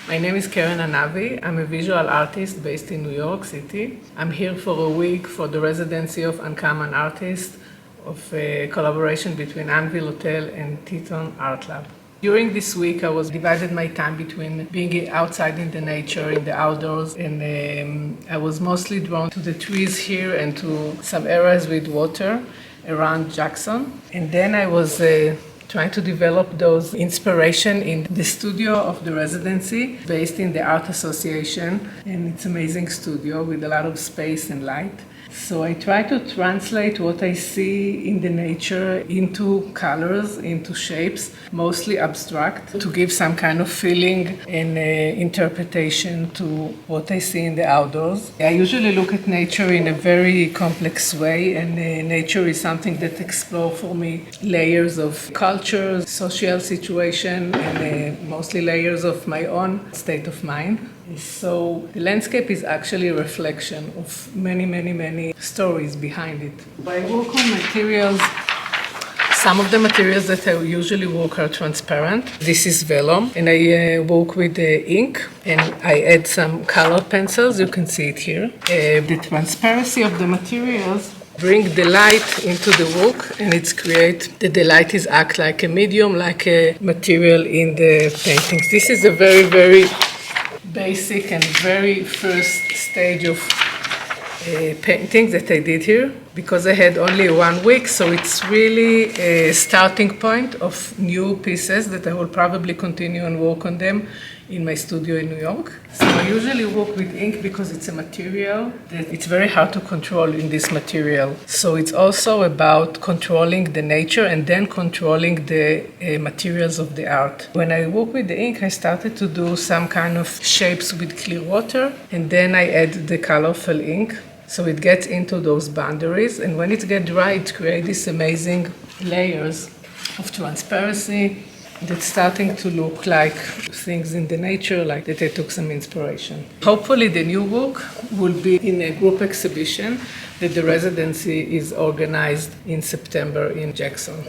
My name is Keren Anavy. I'm a visual artist based in New York City. I'm here for a week for the residency of Uncommon Artist, of a collaboration between Anvil Hotel and Teton ArtLab. During this week, I was divided my time between being outside in the nature, in the outdoors, and I was mostly drawn to the trees here and to some areas with water around Jackson. And then I was trying to develop those inspiration in the studio of the residency based in the Art Association, and it's an amazing studio with a lot of space and light. So I try to translate what I see in the nature into colors, into shapes, mostly abstract, to give some kind of feeling and interpretation to what I see in the outdoors. I usually look at nature in a very complex way, and nature is something that explores for me layers of culture, social situation, and mostly layers of my own state of mind. So the landscape is actually a reflection of many stories behind it. I work on materials. Some of the materials that I usually work are transparent. This is vellum, and I work with the ink, and I add some color pencils. You can see it here. The transparency of the materials bring the light into the work, and it's create that the light is act like a medium, like a material in the paintings. This is a very basic and very first stage of painting that I did here, because I had only 1 week, so it's really a starting point of new pieces that I will probably continue and work on them in my studio in New York. So I usually work with ink because it's a material that it's very hard to control in this material. So it's also about controlling the nature and then controlling the materials of the art. When I work with the ink, I started to do some kind of shapes with clear water, and then I add the colorful ink. So it gets into those boundaries, and when it gets dry, it creates these amazing layers of transparency that's starting to look like things in the nature, like that I took some inspiration. Hopefully the new work will be in a group exhibition that the residency is organized in September in Jackson.